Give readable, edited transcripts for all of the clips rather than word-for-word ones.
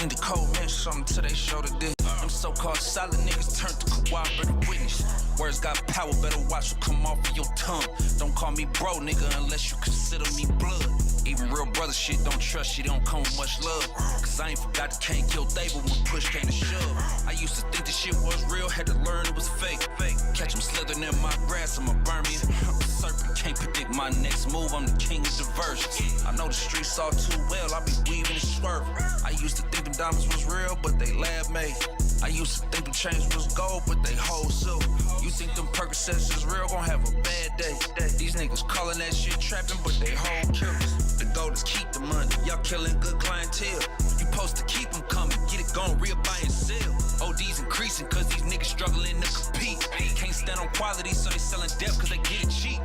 think the code meant something till they showed it did. Them so-called solid niggas turned to cooperative witness. Words got power, better watch what come off of your tongue. Don't call me bro, nigga, unless you consider me blood. Even real brother shit don't trust shit, don't come with much love. Cause I ain't forgot the can't kill they, but when push came to shove, I used to think the shit was real, had to learn it was fake. Catch them slithering in my grass, I'ma burn me. Serpent can't predict my next move, I'm the king of diversions. I know the streets all too well, I be weaving and swerving. I used to think them diamonds was real, but they lab made. I used to think them chains was gold, but they whole silver. You think them Percocets is real, gon' have a bad day. These niggas calling that shit trapping, but they whole killers. The goal is keep the money, y'all killing good clientele. You supposed to keep them coming, get it going real, buy and sell. OD's increasing cause these niggas struggling to compete. Can't stand on quality, so they selling depth cause they get it cheap.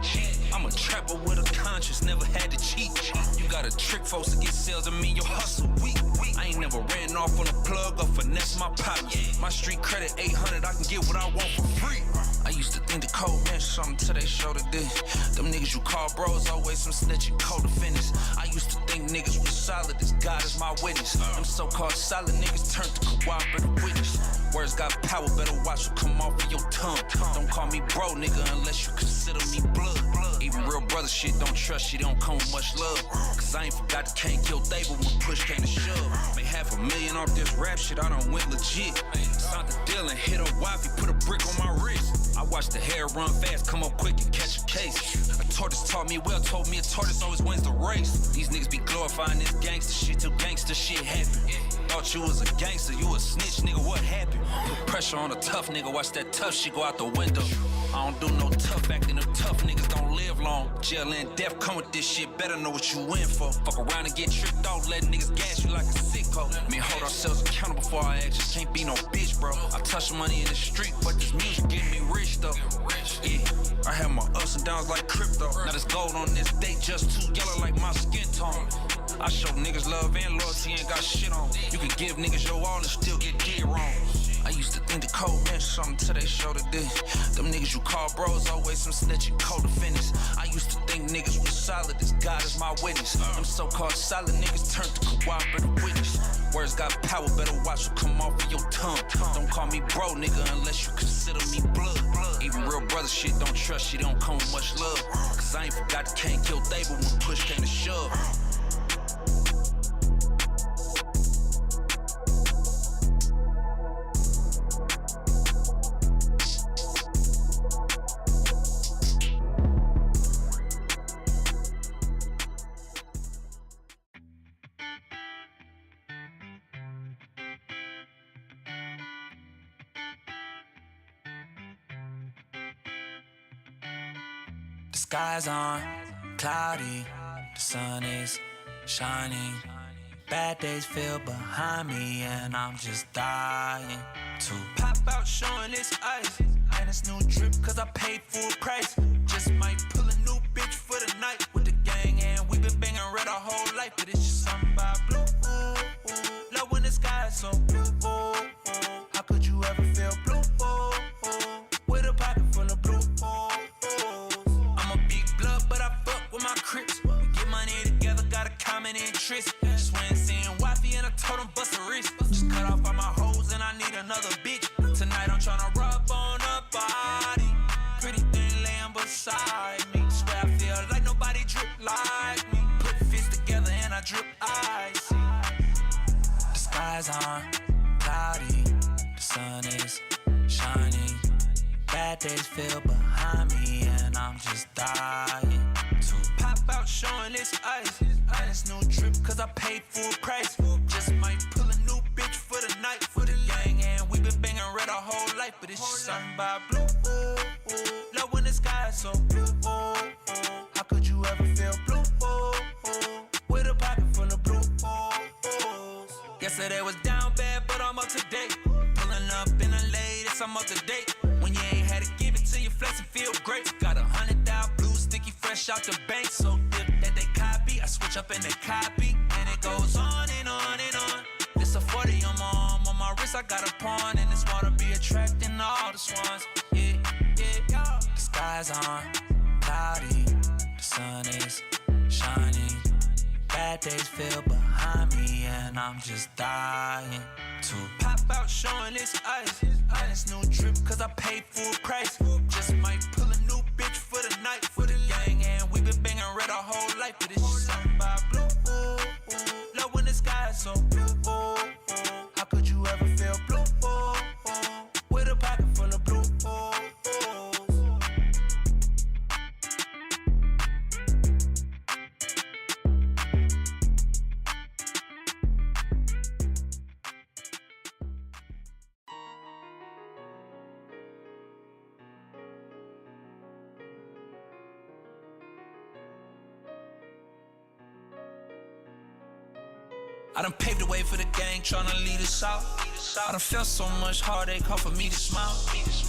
I'm a trapper with a conscience, never had to cheat. You gotta trick folks to get sales, I mean your hustle weak. I ain't never ran off on a plug or finesse my pockets. My street credit 800, I can get what I want for free. I used to think the code meant something till they showed it did. Them niggas you call bros, always some snitching co-defendants. I used to think niggas was solid, this God is my witness. Them so-called solid niggas turned to cooperative witness. Words got power, better watch what come off of your tongue. Don't call me bro, nigga, unless you consider me blood. Even real brother shit don't trust shit, don't come with much love. Cause I ain't forgot the can't kill they, but when push came to shove, made $500,000 off this rap shit, I done went legit. Signed the deal and hit a wifey, put a brick on my wrist. I watched the hair run fast, come up quick and catch a case. A tortoise taught me well, told me a tortoise always wins the race. These niggas be glorifying this gangster shit till gangster shit happen. Thought you was a gangster, you a snitch, nigga, what happened? Put pressure on a tough nigga, watch that tough shit go out the window. I don't do no tough acting, them tough niggas don't live long. Jail and death come with this shit, better know what you in for. Fuck around and get tricked off, let niggas gas you like a sicko. Me hold ourselves accountable for our actions, can't be no bitch, bro. I touch money in the street, but this music getting me rich though. Yeah, I have my ups and downs like crypto. Now this gold on this date just too yellow like my skin tone. I show niggas love and loyalty, ain't got shit on. You can give niggas your all and still get dead wrong. I used to think the code meant something till they showed it did. Them niggas you call bros, always some snitching co-defendants. I used to think niggas was solid, this God is my witness. Them so-called solid niggas turned to cooperative witness. Words got power, better watch what come off of your tongue. Don't call me bro, nigga, unless you consider me blood. Even real brother shit don't trust shit, don't come with much love. Cause I ain't forgot the can't kill they, but when push came to shove. The sky's on, cloudy, the sun is shining. Bad days feel behind me and I'm just dying to pop out showing this ice. And it's new drip cause I paid full price. Just might pull a new bitch for the night with the gang. And we been banging red our whole life, but it's just something about blue. Love when the sky is so blue. How could you ever feel blue? With a pocket full of blue. I'm a big blood, but I fuck with my crips. We get money together, got a common interest. Just went and seen wifey and I told him bust a wrist. Just cut off all my hoes and I need another bitch. Tonight I'm tryna rub on a body. Pretty thing laying beside me. Swear I feel like nobody drip like me. Put fists together and I drip icy. The sky's on, cloudy, the sun is shining. Bad days feel behind me and I'm just dying to pop out showing this ice. And it's new drip cause I paid full price. Just might pull a new bitch for the night for the gang. And we been banging red our whole life, but it's just something about blue. Love when the sky is so blue. How could you ever feel blue? With a pocket full of blue. Yesterday was down bad, but I'm up to date. Pulling up in the latest, I'm up to date. When you ain't had to give it to you, flex and feel great. Got 100,000 blue, sticky, fresh out the bank. So dip that they copy, I switch up and they copy. And it goes on and on and on. This a 40 on my arm, on my wrist I got a pawn. And this water be attracting all the swans. Yeah, yeah, yeah. The sky's on, cloudy, the sun is shining. Bad days feel behind me and I'm just dying to pop out showing this ice. And it's no trip cause I paid full price. Just might pull a new bitch for the night. For the gang and we been banging red our whole life. But it's just something by blue. Love when the sky is so blue. How could you ever feel blue? With a pocket full of blue. I done paved the way for the gang, tryna lead us out. I done felt so much heartache, hard for me to smile.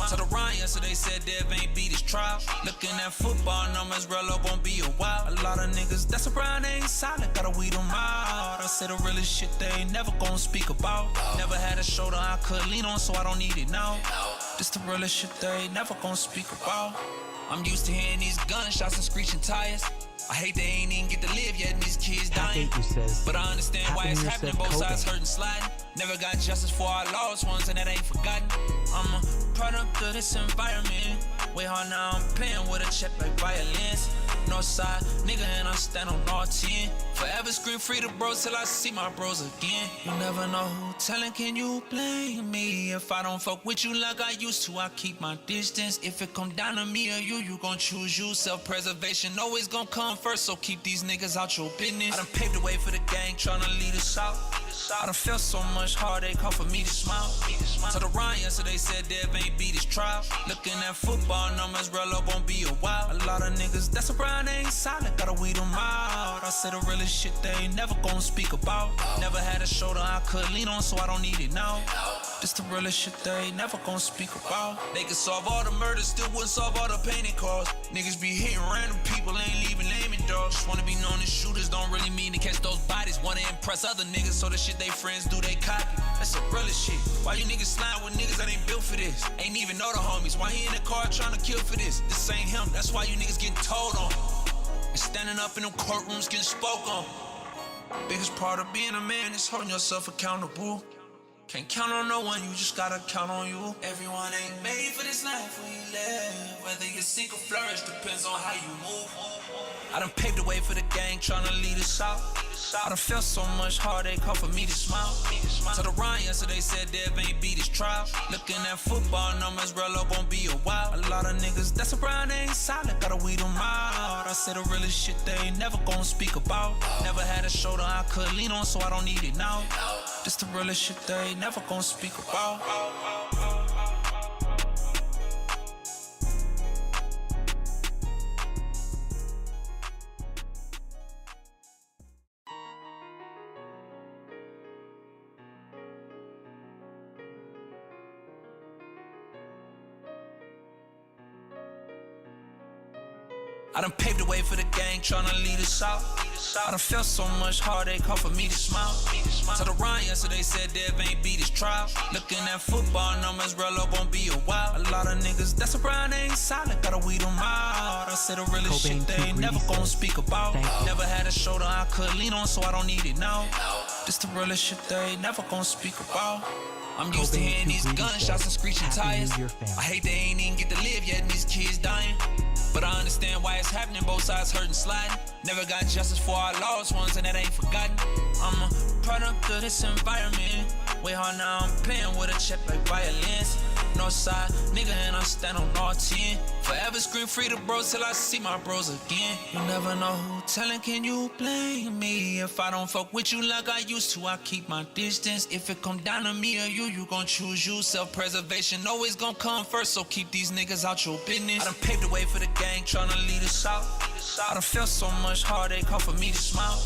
To the Ryan yesterday said Dev ain't beat his trial. Looking at football numbers, real up won't be a while. A lot of niggas that's around ain't solid, gotta weed them out. I said the realest shit they ain't never gonna speak about. Never had a shoulder I could lean on, so I don't need it now. This the realest shit they ain't never gonna speak about. I'm used to hearing these gunshots and screeching tires. I hate they ain't even get to live yet and these kids dying. But I understand why it's happening, both sides hurting, sliding. Never got justice for our lost ones and that ain't forgotten. I'm a product of this environment. Way hard now I'm playing with a check like violence. Northside nigga and I stand on all 10. Forever scream free to bros till I see my bros again. You never know who telling, can you blame me? If I don't fuck with you like I used to, I keep my distance. If it come down to me or you gon' choose you. Self-preservation always gon' come first, so keep these niggas out your business. I done paved the way for the gang, tryna lead us out. I done felt so much heartache, hard for me to smile. To the Ryan yesterday said Dev ain't beat his trial. Looking at football numbers, real up won't be a while. A lot of niggas that's around ain't solid, gotta weed them out. I said the realest shit they ain't never gonna speak about. Never had a shoulder I could lean on, so I don't need it now. This the realest shit they ain't never gonna speak about. They could solve all the murders, still wouldn't solve all the pain it caused. Niggas be hitting random people, ain't leaving laming dogs. Just wanna be known as shooters, don't really mean to catch those bodies. Wanna impress other niggas, so the shit they friends do, they copy. That's the realest shit. Why you niggas slime with niggas that ain't built for this? Ain't even know the homies. Why he in the car trying to kill for this? This ain't him, that's why you niggas getting told on. And standing up in them courtrooms getting spoke on. Biggest part of being a man is holding yourself accountable. Can't count on no one, you just gotta count on you. Everyone ain't made for this life we live. Whether you sink or flourish depends on how you move. I done paved the way for the gang, tryna lead us out. I done felt so much heartache, hard for me to smile. To the Ryan yesterday said Dev ain't beat his trial. Looking at football numbers, real up won't be a while. A lot of niggas that's around ain't solid, gotta weed them out. I said the realest shit they ain't never gonna speak about. Never had a shoulder I could lean on, so I don't need it now. This the realest shit they ain't never gonna speak about. I done paved the way for the gang, tryna lead us out. I done felt so much heartache, hard for me to smile. To the Ryan yesterday said Dev ain't beat his trial. Looking at football numbers, real up won't be a while. A lot of niggas that's around ain't solid, gotta weed them out. I said the realest shit they ain't never gonna speak about. Never had a shoulder I could lean on, so I don't need it now. This the realest shit they ain't never gonna speak about. I'm used to hearing these gunshots and screeching tires. I hate they ain't even get to live yet and these kids dying. But I understand why it's happening, both sides hurting, sliding. Never got justice for our lost ones and that ain't forgotten. I'm a product of this environment. Way hard now I'm playing with a check like violence. Northside nigga and I stand on all 10. Forever scream free to bros till I see my bros again. You never know who telling, can you blame me? If I don't fuck with you like I used to, I keep my distance. If it come down to me or you gon' choose you. Self-preservation always gon' come first, so keep these niggas out your business. I done paved the way for the gang, tryna lead us out. I done felt so much heartache, hard for me to smile.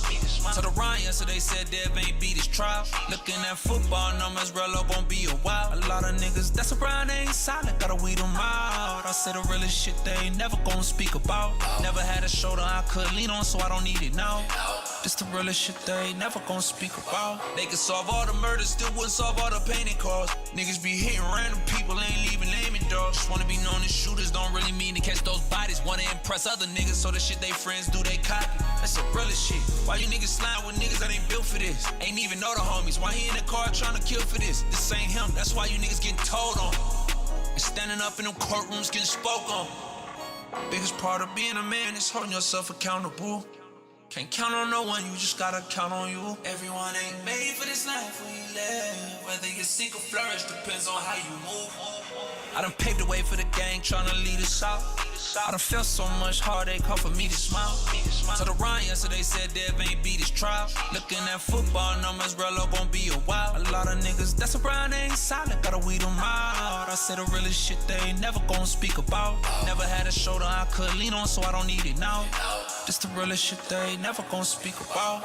To the Ryan yesterday said Dev ain't beat his trial. Looking at football numbers, real up won't be a while. A lot of niggas that's around ain't solid, gotta weed them out. I said the realest realest shit they ain't never gonna speak about. Never had a shoulder I could lean on, so I don't need it now. This the realest shit they ain't never gonna speak about. They can solve all the murders, still wouldn't solve all the pain it caused. Niggas be hitting random people, ain't leaving laming dogs. Just wanna be known as shooters, don't really mean to catch those bodies. Wanna impress other niggas, so the shit they friends do, they copy. That's the realest shit. Why you niggas slime with niggas that ain't built for this? Ain't even know the homies. Why he in the car trying to kill for this? This ain't him, that's why you niggas getting told on. And standing up in them courtrooms getting spoke on. Biggest part of being a man is holding yourself accountable. Can't count on no one, you just gotta count on you. Everyone ain't made for this life we live. Whether you sink or flourish depends on how you move. I done paved the way for the gang, tryna lead us out. I done felt so much heartache, hard for me to smile. To the Ryan yesterday said Dev ain't beat his trial. Looking at football numbers, Rello gon' be a while. A lot of niggas that's around, they ain't solid, gotta weed them out. I said the realest shit they ain't never gon' speak about. Never had a shoulder I could lean on, so I don't need it now. This the realest shit they ain't never gon' speak about.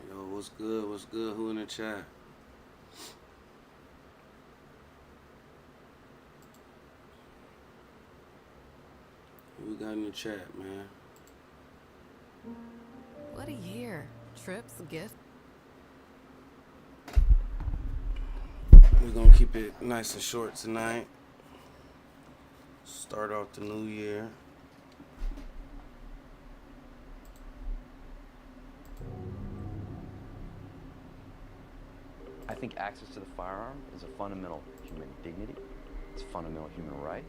Yo, what's good? What's good? Who in the chat? Who we got in the chat, man? What a year. Trips, gift. We're gonna keep it nice and short tonight. Start off the new year. I think access to the firearm is a fundamental human dignity. It's a fundamental human right.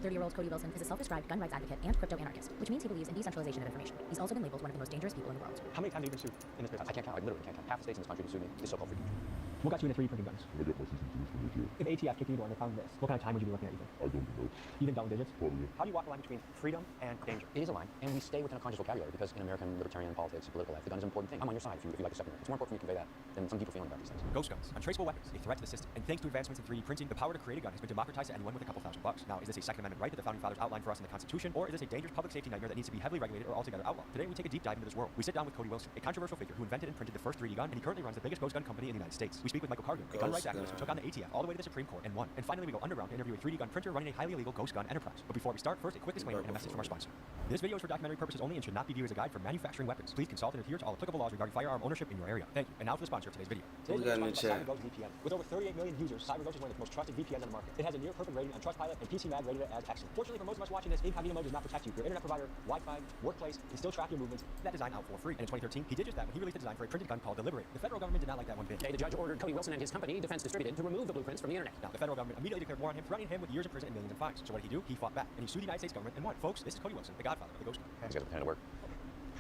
30-year-old Cody Wilson is a self-described gun rights advocate and crypto-anarchist, which means he believes in decentralization of information. He's also been labeled one of the most dangerous people in the world. How many times have you been sued in this business? I can't count. I literally can't count. Half the states in this country to sue me. This so-called free country. What got you into 3D printing guns? I got my license to this one this year. If ATF kicked you door and they found this, what kind of time would you be looking at, you think? I don't know. Even double digits? Probably. How do you walk the line between freedom and danger? It is a line, and we stay within a conscious vocabulary because in American libertarian politics, political life, the gun is an important thing. I'm on your side if you like to separate. It's more important for me to convey that than some deeper feeling about these things. Ghost guns, untraceable weapons, a threat to the system. And thanks to advancements in 3D printing, the power to create a gun has been democratized to anyone with a couple $1,000. Now, is this a Second Amendment right that the Founding Fathers outlined for us in the Constitution, or is this a dangerous public safety nightmare that needs to be heavily regulated or altogether outlawed? Today, we take a deep dive into this world. We sit down with Cody Wilson, a controversial figure who invented and printed the first 3D gun, and he currently runs the biggest ghost gun company in the United States. We speak with Michael Cargan, a gun rights activist who took on the ATF all the way to the Supreme Court and won. And finally, we go underground to interview a 3D gun printer running a highly illegal ghost gun enterprise. But before we start, first a quick disclaimer and a message from our sponsor. This video is for documentary purposes only and should not be viewed as a guide for manufacturing weapons. Please consult and adhere to all applicable laws regarding firearm ownership in your area. Thank you. And now for the sponsor of today's video. Who we got in the chat? CyberGhost VPN. With over 38 million users, CyberGhost is one of the most trusted VPNs on the market. It has a near perfect rating on Trustpilot, and PC Mag rated it as excellent. Fortunately for most of us watching this, incognito mode does not protect you. Your internet provider, Wi-Fi, workplace can still track your movements. That design out for free. And in 2013, he did just that when he released a design for a printed gun called the Liberator. The federal government did not like that one bit. Today, the judge ordered Cody Wilson and his company, Defense Distributed, to remove the blueprints from the internet. Now, the federal government immediately declared war on him, threatening him with years in prison and millions in fines. So what did he do? He fought back, and he sued the United States government and won. Folks, this is Cody Wilson, the godfather of the ghost gun. These guys are pretending to work.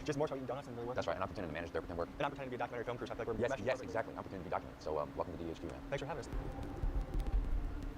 Just more so eating donuts and really work. That's right, and I'm pretending to manage their pretend work. And I'm pretending to be a documentary film crew, so I feel like we're Yes, exactly. I'm pretending to be documented. So welcome to DHQ, man. Thanks for having us.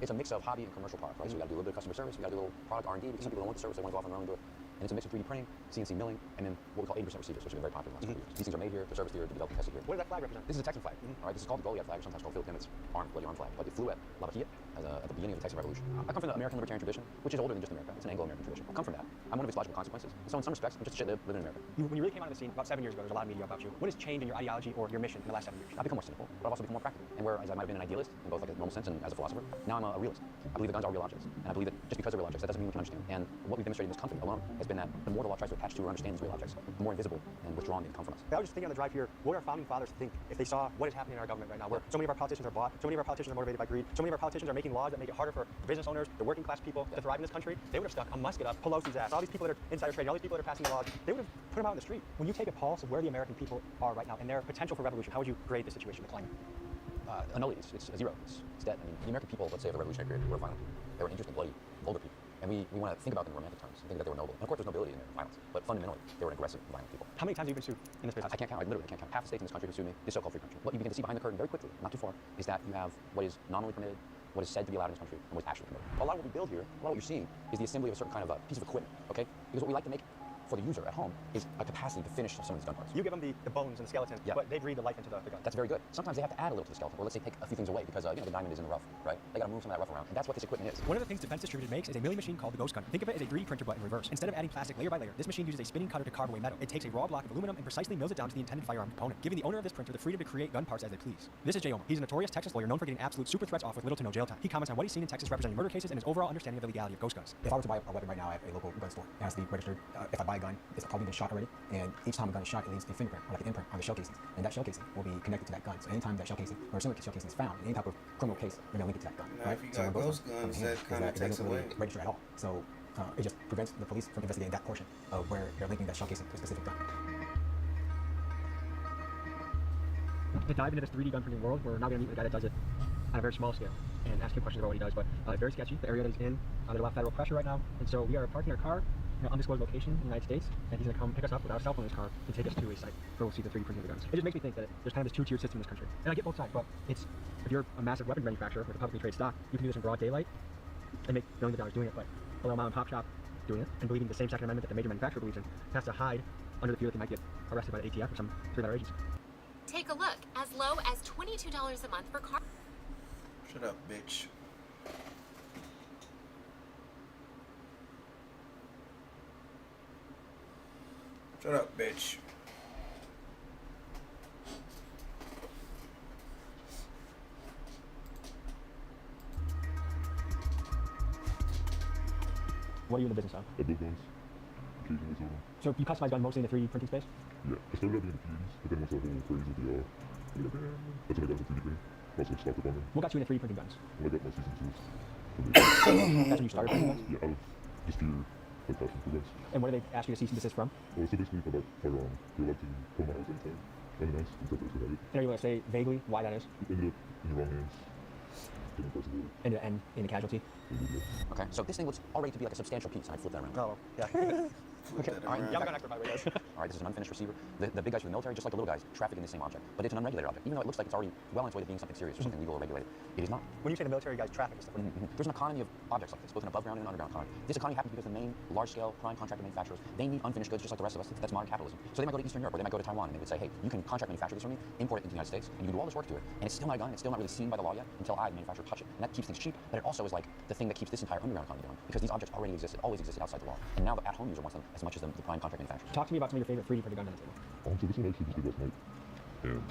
It's a mix of hobby and commercial product, right? So we got to do a little bit of customer service, we got to do a little product R&D because some people don't want the service, they want to go off on their own and do it. And it's a mix of 3D printing, CNC milling, and then what we call 80% receivers, which have been very popular in the last couple years. These things are made here, they're serviced here, they're developed and tested here. What does that flag represent? This is a Texan flag. All right, this is called the Goliath flag, or sometimes called Philip Dimmitt's bloody arm flag. But it flew at Lafayette at the beginning of the Texan Revolution. I come from the American libertarian tradition, which is older than just America. It's an Anglo-American tradition. I come from that. I'm one of its logical consequences. So in some respects, I'm just a shit living in America. When you really came out of the scene about 7 years ago, there's a lot of media about you. What has changed in your ideology or your mission in the last 7 years? I've become more cynical, but I've also become more practical. And whereas I might have been an idealist in both like a normal sense and as a philosopher, now I'm a realist. I believe that guns are real objects, and I believe that just because they're real objects, that doesn't mean we can understand. And what we've demonstrated in this country alone has been that the more the law tries to attach to or understand these real objects, the more invisible and withdrawn they become from us. I was just thinking on the drive here, what would our founding fathers think if they saw what is happening in our government right now, where so many of our politicians are bought, so many of our politicians are motivated by greed, so many of our politicians are making laws that make it harder for business owners, the working class people to thrive in this country. They would have stuck a musket up Pelosi's ass. All these people that are insider trading, all these people that are passing the laws, they would have put them out in the street. When you take a pulse of where the American people are right now and their potential for revolution, how would you grade the situation, the climate? A nullity. It's zero. It's dead. I mean, the American people, let's say, of the revolutionary period, were violent. They were interesting, bloody, vulgar people. And we want to think about them in romantic terms, think that they were noble. And of course, there's nobility in their violence, but fundamentally, they were aggressive, violent people. How many times have you been sued in this business? I can't count. I literally can't count. Half the states in this country who sue me, this so-called free country. What you begin to see behind the curtain very quickly, not too far, is that you have what is nominally permitted, what is said to be allowed in this country, and what is actually permitted. A lot of what we build here, a lot of what you're seeing, is the assembly of a certain kind of piece of equipment, okay? Because what we like to make for the user at home is a capacity to finish some of these gun parts. You give them the bones and the skeleton, Yeah. but they breathe the life into the gun. That's very good. Sometimes they have to add a little to the skeleton, or let's say take a few things away because the diamond is in the rough, right? They gotta move some of that rough around, and that's what this equipment is. One of the things Defense Distributed makes is a milling machine called the Ghost Gunner. Think of it as a 3D printer but in reverse. Instead of adding plastic layer by layer, this machine uses a spinning cutter to carve away metal. It takes a raw block of aluminum and precisely mills it down to the intended firearm component, giving the owner of this printer the freedom to create gun parts as they please. This is Jay Omer. He's a notorious Texas lawyer known for getting absolute super threats off with little to no jail time. He comments on what he's seen in Texas representing murder cases and his overall understanding of the legality of ghost guns. If I were to buy a weapon right now at a local gun store, it has to be registered. If I buy a gun, it's probably been shot already, and each time a gun is shot, it leaves a fingerprint or like an imprint on the shell casing, and that shell casing will be connected to that gun. So anytime that shell casing or a similar shell casing is found in any type of criminal case, they're gonna link it to that gun. Now, right? if you So got both ghost come in guns, handy, that is kinda it takes doesn't really away. register at all. So it just prevents the police from investigating that portion of where they're linking that shell casing to a specific gun. To dive into this 3D gun printing world, we're now going to meet with a guy that does it on a very small scale and ask him questions about what he does, but very sketchy. The area that he's in, there's a lot of federal pressure right now, and so we are parking our car in an undisclosed location in the United States, and he's going to come pick us up with our cell phone in his car and take us to a site where we'll see the 3D printing of the guns. It just makes me think that there's kind of this two-tiered system in this country, and I get both sides, but it's, if you're a massive weapons manufacturer with a publicly traded stock, you can do this in broad daylight and make millions of dollars doing it, but a little mom and pop shop doing it and believing the same Second Amendment that the major manufacturer believes in has to hide under the fear that they might get arrested by the ATF or some three-letter agency. Take a look. As low as $22 a month for car. Shut up, bitch. Shut up, bitch. What are you in the business of? I build guns. Occasionally sell them. So you customize guns mostly in the 3D printing space? Yeah, I started out doing the 3Ds, but then once that whole craze with the, that's when I got into 3D printing. I also stocked up on them. What got you into 3D printing guns? When I got my season 2s. That's when you started printing guns? Yeah, out of just pure like passion for guns. And where do they ask you to cease and desist from? So basically, if I got firearm, you're allowed to come to my house anytime. Unannounced, except for have it. And are you going to say vaguely why that is? It ended up in the wrong hands. Getting parts of it. And to end in a casualty? Okay, so this thing looks already to be like a substantial piece, and I flip that around. Oh, yeah. Okay. All right, Yeah, I'm an expert, by the way, guys. All right, this is an unfinished receiver. The big guys from the military, just like the little guys, traffic in the same object. But it's an unregulated object. Even though it looks like it's already well on its way to being something serious or something legal or regulated, it is not. When you say the military guys traffic and stuff, what do you mean? There's an economy of objects like this, both an above ground and an underground economy. This economy happens because the main large-scale prime contractor manufacturers, they need unfinished goods just like the rest of us. That's modern capitalism. So they might go to Eastern Europe or they might go to Taiwan and they would say, hey, you can contract manufacture this for me, import it into the United States, and you can do all this work to it. And it's still not a gun, it's still not really seen by the law yet until I, the manufacturer, touch it. And that keeps things cheap, but it also is like the thing that keeps this entire underground economy going because these objects already existed, always existed outside the law. And now the at-home user wants them as much as the prime contract manufacturers. Talk to me about some of your favorite 3D printed guns on the table. So this one I actually just did last night. And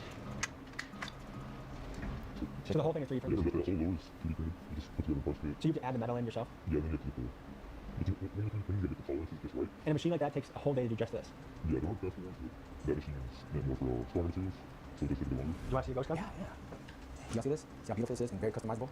So the whole thing is 3D yeah, printed? the whole lower is 3D printed. You just put together parts to it. So you have to add the metal in yourself? Yeah, then you have to get when you get the tolerances just right. And a machine like that takes a whole day to do just this? Yeah, the hard faster ones, but that machine is meant more for stronger materials, so it does take a bit longer. Do you want to see a ghost gun? Yeah, yeah. You see this? See how beautiful this is and very customizable?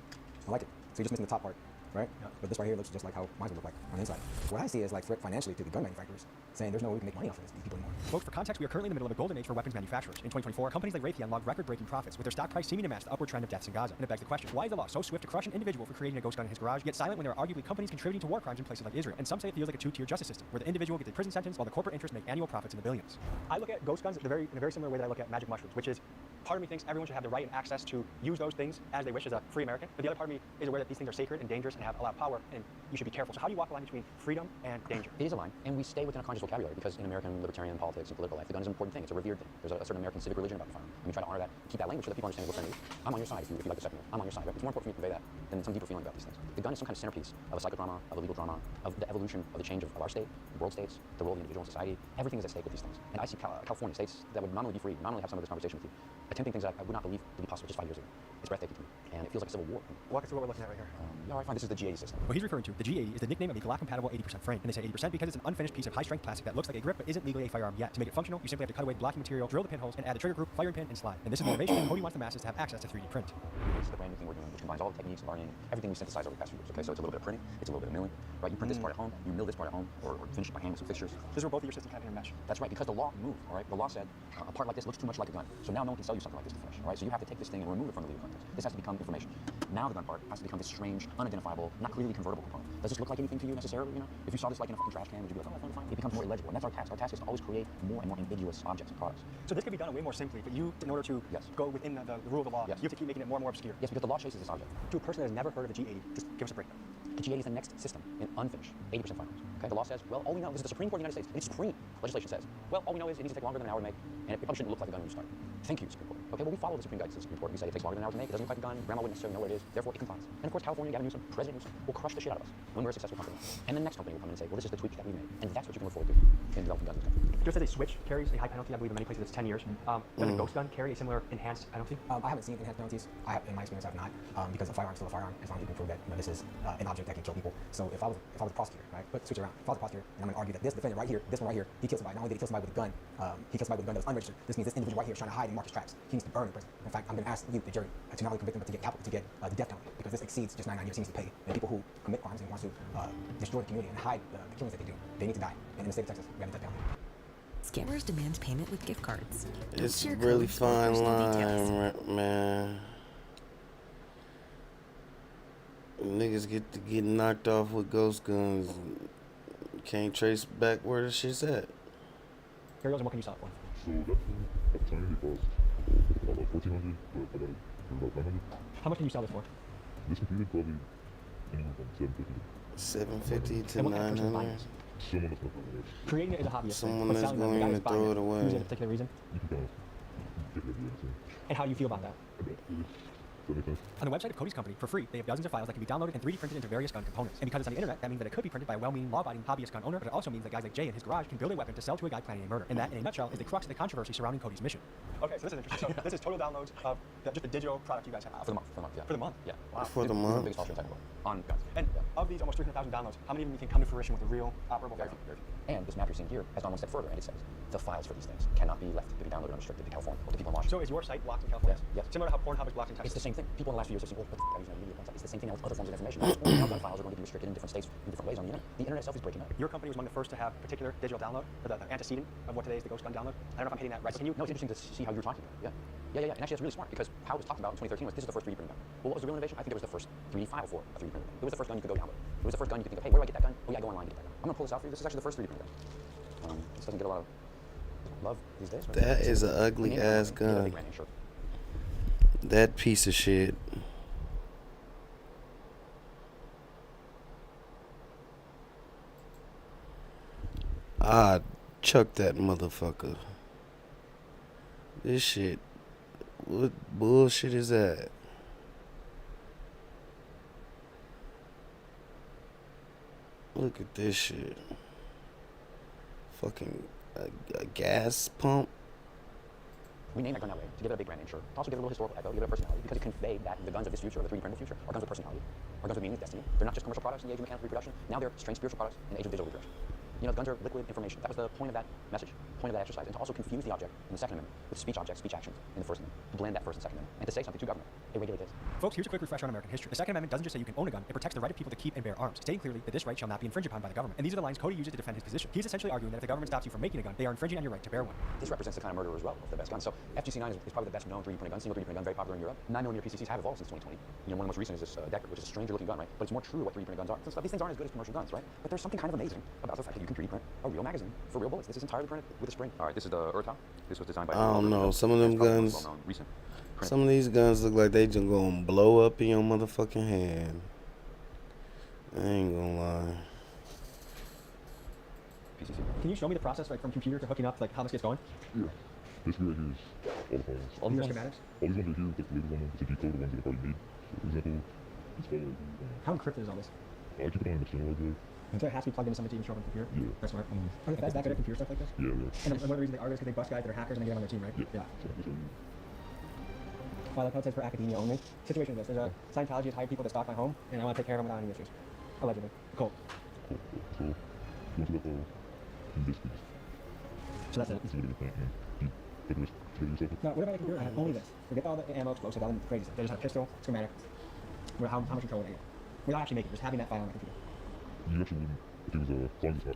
I like it. So you're just missing the top part, right? Yeah. But this right here looks just like how mine would look like on the inside. What I see is like threat financially to the gun manufacturers, saying there's no way we can make money off of this, these people anymore. Folks, for context, we are currently in the middle of a golden age for weapons manufacturers. In 2024, companies like Raytheon logged record-breaking profits, with their stock price seeming to match the upward trend of deaths in Gaza. And it begs the question, why is the law so swift to crush an individual for creating a ghost gun in his garage, yet silent when there are arguably companies contributing to war crimes in places like Israel? And some say it feels like a two-tier justice system, where the individual gets a prison sentence while the corporate interests make annual profits in the billions. I look at ghost guns in a very similar way that I look at magic mushrooms, which is part of me thinks everyone should have the right and access to use those things as they wish as a free American, but the other part of me is aware that these things are sacred and dangerous and have a lot of power, and you should be careful. So how do you walk the line between freedom and danger? It is a line, and we stay within a conscious vocabulary because in American libertarian politics and political life, the gun is an important thing. It's a revered thing. There's a certain American civic religion about the firearm, and we try to honor that, keep that language so that people understand what we're saying. I'm on your side if you like the Second Amendment. I'm on your side. Right? It's more important for me to convey that than some deeper feeling about these things. The gun is some kind of centerpiece of a psychodrama, of a legal drama, of the evolution of the change of our state, world states, the role of the individual in society. Everything is at stake with these things. And I see California, states that would not only be free, not only have some of this conversation with you, attempting things that I would not believe to be possible just 5 years ago. It's breathtaking to me, and it feels like a civil war. Walk us through what we're looking at right here. All right, fine. This is the G80 system. What he's referring to, the G80, is the nickname of a Glock-compatible 80% frame. And they say 80% because it's an unfinished piece of high-strength plastic that looks like a grip but isn't legally a firearm yet. To make it functional, you simply have to cut away the blocking material, drill the pinholes, and add the trigger group, firing pin, and slide. And this is motivation, and Cody wants the masses to have access to 3D print. This is the brand new thing we're doing, which combines all the techniques, learning, everything we synthesized over the past few years. Okay, so it's a little bit of printing, it's a little bit of milling, right? You print this part at home, you mill this part at home, or finish it by hand with some fixtures. This is where both of your systems kind of intermesh. That's right, because the law moved, all right? The law said a part like this looks too much like a gun, so now no one can sell you something like this to finish, all right? So you have to take this thing and remove it from the legal context. This has to become information. Now the gun part has to become this strange, unidentifiable, not clearly convertible component. Does this look like anything to you necessarily? You know, if you saw this like in a fucking trash can, would you be like, oh, fine? It becomes more illegible, and that's our task. Our task is to always create more and more ambiguous objects and products. So this could be done way more simply, but you, in order to go within the rule of the law, you have to keep making it more and more obscure. Yes, because the law chases this object. To a person that has never heard of the G80, just give us a breakdown. GTA is the next system in unfinished 80% firearms. Okay, the law says, well, all we know, this is the Supreme Court of the United States. It's Supreme. Legislation says, well, all we know is it needs to take longer than an hour to make, and it probably shouldn't look like a gun when you start. Thank you, Supreme Court. Okay, well, we follow the Supreme guidance of the Supreme Court. We say it takes longer than an hour to make, it doesn't look like a gun, grandma wouldn't necessarily know where it is, therefore it complies. And of course, California, Gavin Newsom, President Newsom, will crush the shit out of us when we're a successful company. And the next company will come in and say, well, this is the tweak that we made. And that's what you can look forward to in developing guns. Just as a switch carries a high penalty, I believe in many places it's 10 years. Does a ghost gun carry a similar enhanced penalty? I haven't seen enhanced penalties. In my experience, I have not, because a firearm is still a firearm, as long as you can prove that this is an object that can kill people. So if I was a prosecutor, right, but switch it around. If I was a prosecutor, and I'm going to argue that this defendant right here, this one right here, he killed somebody. Not only did he kill somebody with a gun, he killed somebody with a gun that was unregistered. This means this individual right here is trying to hide and mark his tracks. He needs to burn in prison. In fact, I'm going to ask you, the jury, to not only convict him, but to get the death penalty, because this exceeds just 99 years he needs to pay. And people who commit crimes and want to destroy the community and hide the killings that they do, they need to die. And in the state of Texas, we have the death penalty. Scammers demand payment with gift cards. It's a really fine line, man. Niggas get to get knocked off with ghost guns. Can't trace back where the shit's at. Here goes, and what can you sell it for? So that at the time it cost about 1,400, but I got it for about 900. How much can you sell this for? This computer probably anywhere from 750. 750 to 900. Someone that's not going to Creating it is a hobbyist. Someone but that's selling them, going the guy to is buying throw it away. Is there a particular reason? You can kind of get that reaction. And how do you feel about that? Does that make sense? On the website of Cody's company, for free, they have dozens of files that can be downloaded and 3D printed into various gun components. And because it's on the internet, that means that it could be printed by a well-meaning, law-abiding hobbyist gun owner, but it also means that guys like Jay in his garage can build a weapon to sell to a guy planning a murder. And that, in a nutshell, is the crux of the controversy surrounding Cody's mission. Okay, so this is interesting. So this is total downloads of just the digital product you guys have. For the month, yeah. For the month? Yeah. Wow. For the We're month. the biggest publisher in technical on guns. And of these almost 300,000 downloads, how many of them you think come to fruition with a real operable Very firearm? few, very few. And this map you're seeing here has gone one step further, and it says the files for these things cannot be left to be downloaded unrestricted to California or to people in Washington. So is your site blocked in California? Yes. Similar to how Pornhub is blocked in Texas? It's the same thing. People in the last few years have seen, well, what the f*** are using a media gun site? It's the same thing now with other forms of information. Now gun files are going to be restricted in different states in different ways on the internet. The internet itself is breaking up. Your company was among the first to have particular digital download, or the antecedent of what today is the ghost gun download. I don't know if I'm hitting that right, but can you? No, it's interesting to see how you're talking about it. Yeah. And actually, that's really smart because how it was talked about in 2013 was this is the first 3D printing gun. Well, what was the real innovation? I think it was the first 3D file for a 3D printer. It was the first gun you could go download. It was the first gun you could think of, hey, where do I get that gun? Oh yeah, go online and get that gun. I'm gonna pull this out for you. This is actually the first 3D printing gun. This doesn't get a lot of love these days. That is an ugly ass gun. That piece of shit. I'd chuck that motherfucker. This shit. What bullshit is that? Look at this shit. Fucking a gas pump. We named that gun that way to give it a big brand name, sure. To also give it a little historical echo, give it a personality, because it conveyed that the guns of this future, or the 3D printed future, are guns with personality, are guns with meaning, destiny. They're not just commercial products in the age of mechanical reproduction. Now they're strange spiritual products in the age of digital reproduction. You know, guns are liquid information. That was the point of that message, point of that exercise, and to also confuse the object in the Second Amendment with speech objects, speech actions in the First Amendment, to blend that First and Second Amendment, and to say something to government. It regulates it. Folks, here's a quick refresher on American history. The Second Amendment doesn't just say you can own a gun, it protects the right of people to keep and bear arms, stating clearly that this right shall not be infringed upon by the government. And these are the lines Cody uses to defend his position. He's essentially arguing that if the government stops you from making a gun, they are infringing on your right to bear one. This represents the kind of murderer as well of the best guns. So FGC9 is probably the best known 3D printed gun, single 3D printed gun, very popular in Europe. 9mm PCCs have evolved since 2020. You know, one of the most recent is this Deckard, which is a stranger looking gun, right? But it's more true what 3D printed guns are. These things aren't as good as commercial guns, right? But there's something kind of amazing about the fact that you can 3D print a real magazine for real bullets. This is entirely printed with a spring. All right, this is the Urtal. This was designed by. I don't know. Some of them guns. Some of these guns look like they just gonna blow up in your motherfucking hand. I ain't gonna lie. PCC. Can you show me the process, like from computer to hooking up, like how this gets going? Yeah. This right here is all the files. All these schematics? All these ones right here, like the labels on them, to decode the ones that I've already made. So for example, this file right here. How encrypted is all this? I keep it on an external hard drive. And so it has to be plugged into something to even show up on the computer? Yeah. That's smart. Are guys that good at computer stuff like this? Yeah. And one of the reasons they are is because they bust guys that are hackers and they get on their team, right? Yeah. Well, like how it says for academia only. Situation is this. There's a Scientology has hired people to stock my home, and I want to take care of them without any issues. Allegedly. Cool. Cool. So, go into that file in this piece. So that's it. So what do you think? You put the rest together yourself? Now, what about a computer? I have only this. Forget all the ammo, explosives, all the crazy stuff. They just have pistol, schematic. How much control would I get? Without actually making it, just having that file on my computer. You actually wouldn't, if it was a, as long as it's not,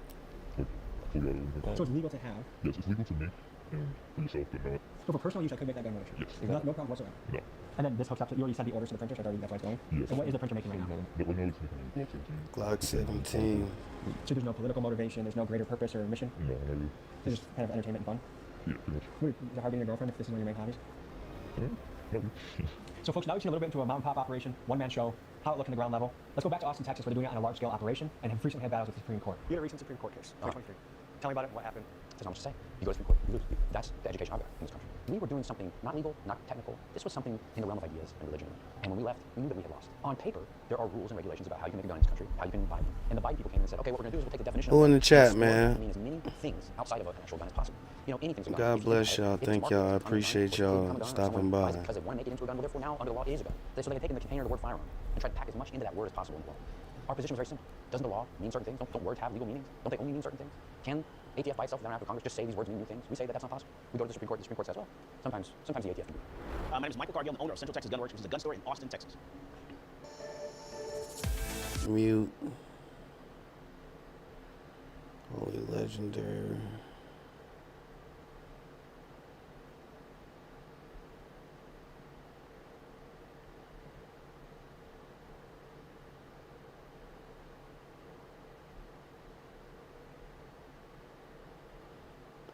like, fully out of anything. So it's legal to have? Yes, it's legal to make, and for yourself, but not. So for personal use, I could make that gun no issue? Yes. No problem whatsoever? No. And then this hooks up to, you already sent the orders to the printer, so that's why it's going? Yes. And what is the printer making right now? But right now it's making Glock 17. So there's no political motivation, there's no greater purpose or mission? No, not really. It's just kind of entertainment and fun? Yeah, pretty much. Is it hard being a girlfriend if this is one of your main hobbies? Not really. So folks, now we've seen a little bit into a mom and pop operation, one-man show, how it looked in the ground level. Let's go back to Austin, Texas, where they're doing it on a large-scale operation and have recently had battles with the Supreme Court. You had a recent Supreme Court case, 2023. Tell me about it. What happened? There's not much to say. You go to Supreme Court, you lose. That's the education I've got in this country. We were doing something not legal, not technical. This was something in the realm of ideas and religion. And when we left, we knew that we had lost. On paper, there are rules and regulations about how you can make a gun in this country, how you can buy them. And the Biden people came in and said, okay, what we're going to do is we'll take the definition. Who in the chat, and man? mean as many things outside of an actual gun as possible. You know, anything's a gun. God bless y'all. Thank y'all. I appreciate y'all stopping by. Because they want to make it into a gun, well, therefore now under the law it is a gun. So they can take in the container the word firearm and try to pack as much into that word as possible in the law. Our position was very simple. Doesn't the law mean certain things? Don't words have legal meanings? Don't they only mean certain things? Can ATF by itself, without an act of Congress, just say these words mean new things? We say that that's not possible. We go to the Supreme Court says, well, sometimes the ATF can do it. My name is Michael Cargill, I'm the owner of Central Texas Gun Works, which is a gun store in Austin, Texas. Mute. Holy legendary.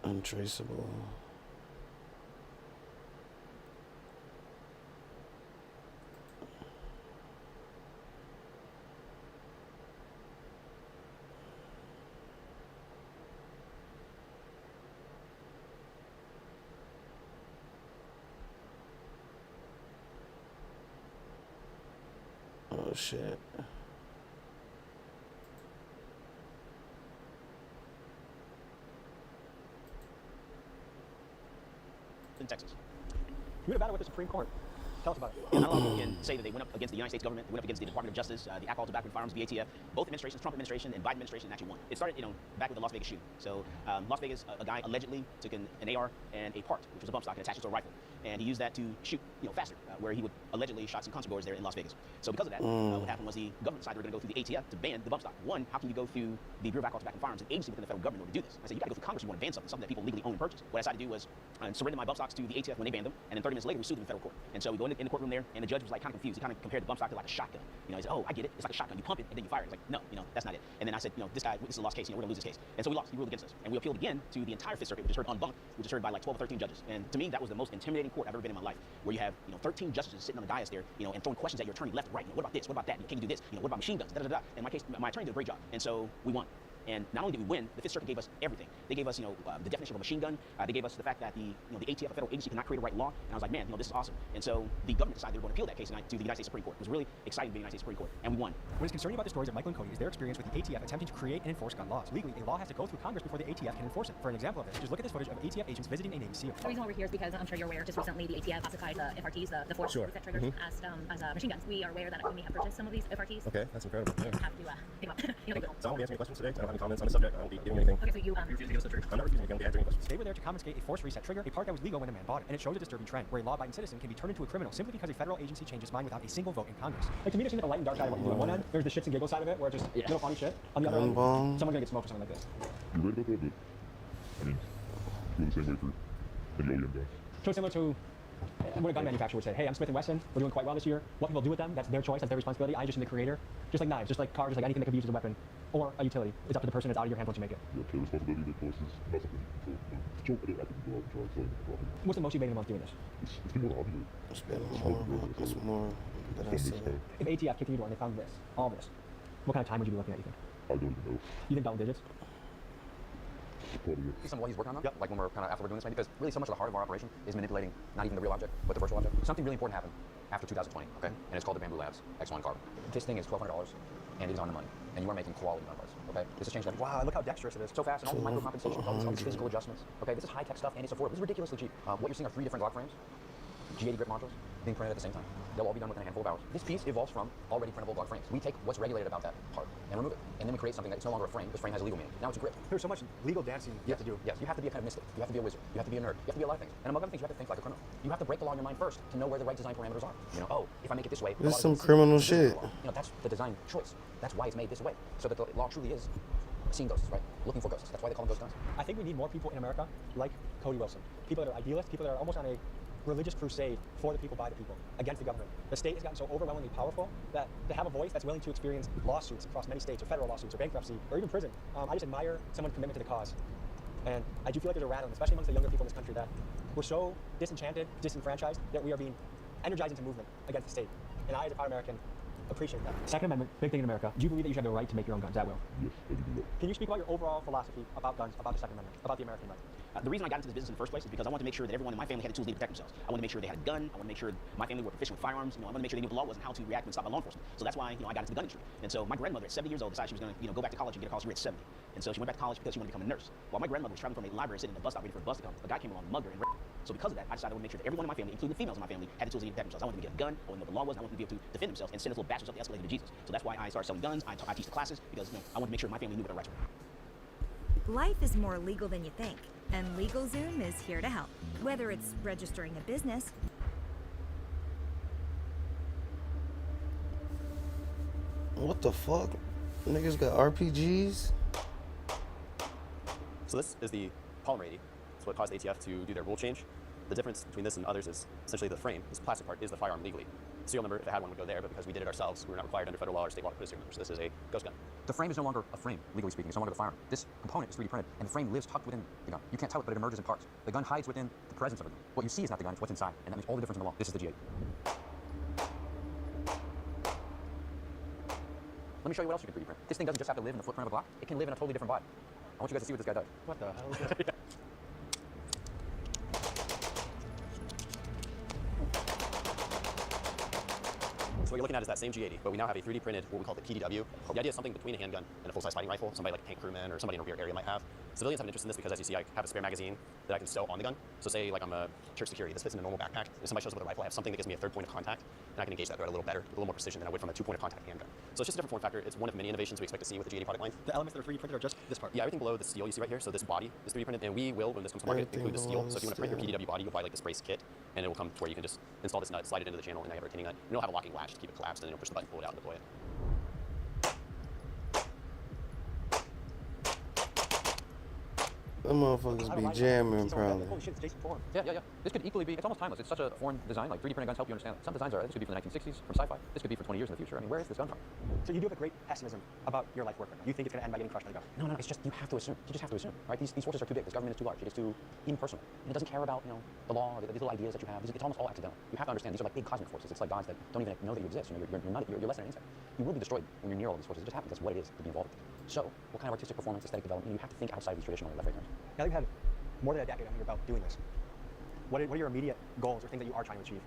Untraceable. Oh shit. In Texas. You had a battle with the Supreme Court. Tell us about it. Not a lot of people can say that they went up against the United States government, they went up against the Department of Justice, the Alcohol, Tobacco, and Firearms, the ATF. Both administrations, Trump administration and Biden administration, actually won. It started, back with the Las Vegas shooting. So, Las Vegas, a guy allegedly took an AR and a part, which was a bump stock, and attached it to a rifle. And he used that to shoot, faster, where he would allegedly shot some concertgoers there in Las Vegas. So because of that, what happened was the government decided they were going to go through the ATF to ban the bump stock. One, how can you go through the Bureau of Alcohol, Tobacco, and Firearms, an agency within the federal government, in order to do this? I said, you got to go through Congress if you want to ban something that people legally own and purchase. What I decided to do was surrender my bump stocks to the ATF when they banned them, and then 30 minutes later, we sued them in federal court. And so we go in the courtroom there, and the judge was like kind of confused. He kind of compared the bump stock to like a shotgun. He said, oh, I get it. It's like a shotgun. You pump it, and then you fire it. He's like, no, that's not it. And then I said, this is a lost case. We're going to lose this case. And so we lost. He ruled against us. And we appealed again to the entire Fifth Circuit, which is heard en banc, which is heard by like 12 or 13 judges. And to me, that was the most intimidating court I've ever been in my life, where you have 13 justices sitting on the dais there, and throwing questions at your attorney left and right. What about this? What about that? Can you do this? What about machine guns? Da, da, da, da. And my attorney did a great job. And so we won. And not only did we win, the Fifth Circuit gave us everything. They gave us, the definition of a machine gun. They gave us the fact that the ATF, a federal agency, cannot create or write law. And I was like, man, this is awesome. And so the government decided they were going to appeal that case to the United States Supreme Court. It was really exciting to be in the United States Supreme Court, and we won. What is concerning about the stories of Michael and Cody is their experience with the ATF attempting to create and enforce gun laws. Legally, a law has to go through Congress before the ATF can enforce it. For an example of this, just look at this footage of ATF agents visiting a Navy SEAL. The reason why we're here is because I'm sure you're aware, just recently the ATF classified the FRTs, the force that triggered, as machine guns. We are aware that we may have purchased some of these FRTs. Okay, that's incredible. Yeah. Have to pick up. So I won't be answering any questions today. I don't have any comments on the subject. I won't be giving anything. Okay, so you refusing to give us the trigger. I'm not refusing to give any questions. They were there to confiscate a force reset trigger, a part that was legal when a man bought it. And it shows a disturbing trend, where a law-abiding citizen can be turned into a criminal simply because a federal agency changes mind without a single vote in Congress. Like, to me, there's like a light and dark side of what you do. On one end, there's the shits and giggles side of it, where it's just little funny shit. On the other end, someone's gonna get smoked or something like this. You're right about that, but I mean, feel the same way for any OEM guys. So similar to when a gun manufacturer would say, hey, I'm Smith & Wesson, we're doing quite well this year. What people do with them, that's their choice, that's their responsibility. I'm just in the creator. Just like knives, just like cars, just like anything that can be used as a weapon or a utility. It's up to the person, it's out of your hands once you make it. Yeah, take responsibility, take choices, not something. So I didn't actively go out and try selling the property. What's the most you made in a month doing this? It's been more than a hobby. It's been more than I said. If ATF kicked in your door and they found this, all this, what kind of time would you be looking at, you think? I don't even know. You think double digits? Probably. Some of what he's working on, though, like when we're after we're doing this, maybe, because really so much of the heart of our operation is manipulating not even the real object, but the virtual object. Something really important happened after 2020, okay? And it's called the Bamboo Labs X1 carbon. This thing is $1,200, and it is on the money. And you are making quality gun parts, okay? This has changed everything. Wow, look how dexterous it is. So fast, and all these micro compensations, all these physical adjustments. Okay, this is high-tech stuff, and it's affordable. This is ridiculously cheap. What you're seeing are 3 different Glock frames, G80 grip modules, being printed at the same time. They'll all be done within a handful of hours. This piece evolves from already printable Glock frames. We take what's regulated about that part and remove it. And then we create something that's no longer a frame. This frame has a legal meaning. Now it's a grip. There's so much legal dancing you have to do. Yes, you have to be a kind of mystic. You have to be a wizard. You have to be a nerd. You have to be a lot of things. And among other things, you have to think like a criminal. You have to break the law in your mind first to know where the right design parameters are. Oh, if I make it this way, this is some criminal shit. That's the design choice. That's why it's made this way. So that the law truly is seeing ghosts, right? Looking for ghosts. That's why they call them ghost guns. I think we need more people in America like Cody Wilson. People that are idealists, people that are almost on a religious crusade for the people, by the people, against the government. The state has gotten so overwhelmingly powerful that to have a voice that's willing to experience lawsuits across many states, or federal lawsuits, or bankruptcy, or even prison, I just admire someone's commitment to the cause. And I do feel like there's a rattling, especially amongst the younger people in this country, that we're so disenchanted, disenfranchised, that we are being energized into movement against the state. And I, as a proud American, Appreciate that. Second Amendment, big thing in America. Do you believe that you should have the right to make your own guns at will? Yes, I do that. Can you speak about your overall philosophy about guns, about the Second Amendment, about the American right? The reason I got into this business in the first place is because I wanted to make sure that everyone in my family had the tools needed to protect themselves. I wanted to make sure they had a gun. I wanted to make sure my family were proficient with firearms. I wanted to make sure they knew what the law was and how to react when stopped by law enforcement. So that's why I got into the gun industry. And so my grandmother at 70 years old decided she was going to go back to college and get a college degree at 70. And so she went back to college because she wanted to become a nurse. While my grandmother was traveling from a library sitting in a bus stop waiting for a bus to come, a guy came along, mugged her, and raped her. So because of that, I decided I would make sure that everyone in my family, including the females in my family, had the tools they needed to protect themselves. I wanted them to get a gun. I wanted them to know what the law was. And I wanted them to be able to defend themselves and send us little bastards up the escalator to Jesus. So that's why I started selling guns. I teach the classes because I wanted to make sure my family knew what their rights were. Life is more legal than you think, and LegalZoom is here to help. Whether it's registering a business, What the fuck? Niggas got RPGs? So this is the polymer 80. It's what caused ATF to do their rule change. The difference between this and others is essentially the frame. This plastic part is the firearm legally. The serial number, if it had one, would go there, but because we did it ourselves, we were not required under federal law or state law to put a serial number. So this is a ghost gun. The frame is no longer a frame, legally speaking. It's no longer the firearm. This component is 3D printed, and the frame lives tucked within the gun. You can't tell it, but it emerges in parts. The gun hides within the presence of the gun. What you see is not the gun, it's what's inside, and that makes all the difference in the law. This is the G8. Let me show you what else you can 3D print. This thing doesn't just have to live in the footprint of a Glock. It can live in a totally different body. I want you guys to see what this guy does. What the hell is that? So what you're looking at is that same G80, but we now have a 3D printed, what we call the PDW. The idea is something between a handgun and a full-size fighting rifle, somebody like a tank crewman or somebody in a rear area might have. Civilians have an interest in this because, as you see, I have a spare magazine that I can stow on the gun. So say like I'm a church security, this fits in a normal backpack. If somebody shows up with a rifle, I have something that gives me a third point of contact, and I can engage that threat a little better, a little more precision than I would from a two-point of contact handgun. So it's just a different form factor. It's one of many innovations we expect to see with the G80 product line. The elements that are 3D printed are just this part? Yeah, everything below the steel you see right here. So this body is 3D printed, and we will, when this comes to market, include the steel. So if you want to print your PDW body, you'll buy like this brace kit, and it will come to where you can just install this nut, slide it into the channel, and now you have a retaining nut. And it'll have a locking latch to keep it collapsed, and then you'll push the button, pull it out, and deploy it. Them motherfuckers be jamming, probably. Holy shit, it's Jason Bourne. Yeah. This could equally be, it's almost timeless. It's such a foreign design, like 3D printed guns help you understand. Some designs are, this could be from the 1960s, from sci-fi. This could be for 20 years in the future. I mean, where is this gun from? So you do have a great pessimism about your life work right now. You think it's going to end by getting crushed by the government. No, it's just, you have to assume. You just have to assume, right? These forces are too big. This government is too large. It is too impersonal. And it doesn't care about, the law, or these little ideas that you have. It's almost all accidental. You have to understand, these are like big cosmic forces. It's like gods that don't even know that you exist. You're less than an insect. You will be destroyed when you're near all these forces. It just happens. That's what it is to be involved with it. So, what kind of artistic performance, aesthetic development, you have to think outside these traditional left-right terms. Now that you've had more than a decade under your belt doing this, what are your immediate goals or things that you are trying to achieve?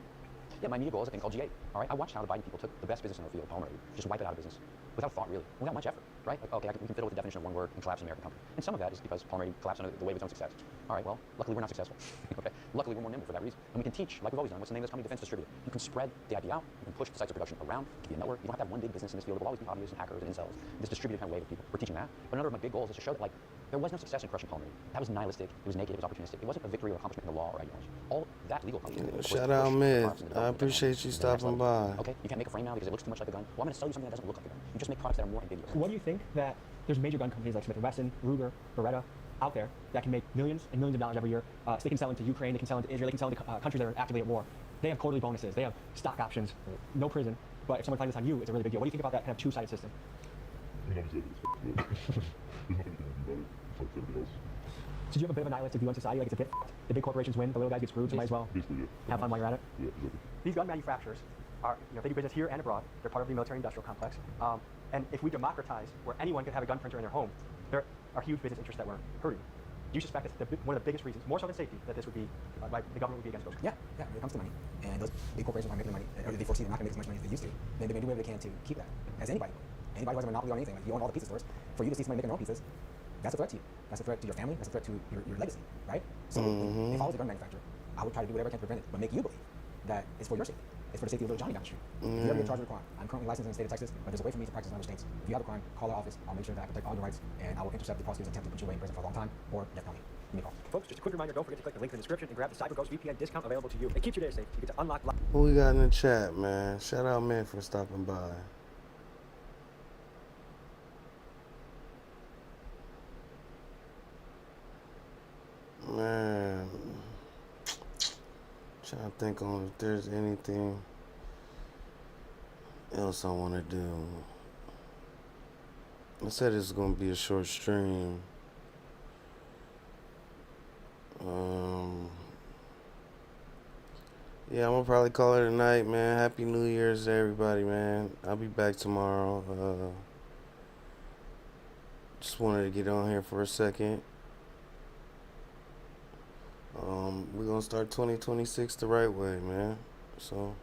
Yeah, my immediate goal is a thing called G8. All right, I watched how the Biden people took the best business in their field, polymer, just wipe it out of business without thought, really, without much effort, right? Like, okay, we can fiddle with the definition of one word and collapse an American company. And some of that is because polymer collapsed under the weight of its own success. All right, well, luckily we're not successful. Okay, luckily we're more nimble for that reason, and we can teach, like we've always done. What's the name of this company? Defense Distributed. You can spread the idea out. You can push the sites of production around. It can be a network. You don't have to have one big business in this field. There will always be hobbyists and hackers and incels. This distributed kind of wave of people. We're teaching that. But another of my big goals is to show that there was no success in crushing polymer. That was nihilistic. It was naked. It was opportunistic. It wasn't a victory or accomplishment in the law or ideology. All that legal accomplishment. Shout out, Mid. I appreciate you stopping by. Okay, you can't make a frame now because it looks too much like a gun. Well, I'm going to sell you something that doesn't look like a gun. You just make products that are more ambiguous. What do you think that there's major gun companies like Smith & Wesson, Ruger, Beretta out there that can make millions and millions of dollars every year? They can sell into Ukraine, they can sell into Israel, they can sell into countries that are actively at war. They have quarterly bonuses, they have stock options, no prison. But if someone finds this on you, it's a really big deal. What do you think about that kind of two-sided system? I mean, obviously, there's nothing you can do about it. It's like everything else. So do you have a bit of a nihilistic view on society? Like it's a bit, the big corporations win, the little guys get screwed, so might as well have fun while you're at it? Yeah, exactly. These gun manufacturers are, they do business here and abroad. They're part of the military-industrial complex. And if we democratize where anyone can have a gun printer in their home, there are huge business interests that we're hurting. Do you suspect that one of the biggest reasons, more so than safety, that this would be, the government would be against those? Yeah, when it comes to money, and those big corporations aren't making money, or they foresee they're not going to make as much money as they used to, then they do whatever they can to keep that, as anybody would. Anybody who has a monopoly on anything, like you own all the pizza stores, for you to see somebody making their own pizzas, that's a threat to you. That's a threat to your family, that's a threat to your legacy, right? So if I was a gun manufacturer, I would try to do whatever I can to prevent it, but make you believe that it's for your safety. It's for the safety of little Johnny down the street. If you ever get charged with a crime, I'm currently licensed in the state of Texas, but there's a way for me to practice in other states. If you have a crime, call our office. I'll make sure that I protect all your rights, and I will intercept the prosecutor's attempt to put you away in prison for a long time, or death penalty. Give me a call. Folks, just a quick reminder, don't forget to click the link in the description and grab the CyberGhost VPN discount available to you. It keeps your day safe. You get to unlock... Who we got in the chat, man? Shout out, man, for stopping by. Man, trying to think on if there's anything else I want to do. I said it's going to be a short stream. Yeah, I'm gonna probably call it a night, man. Happy New Year's to everybody, man. I'll be back tomorrow. Just wanted to get on here for a second. We're gonna start 2026 the right way, man. So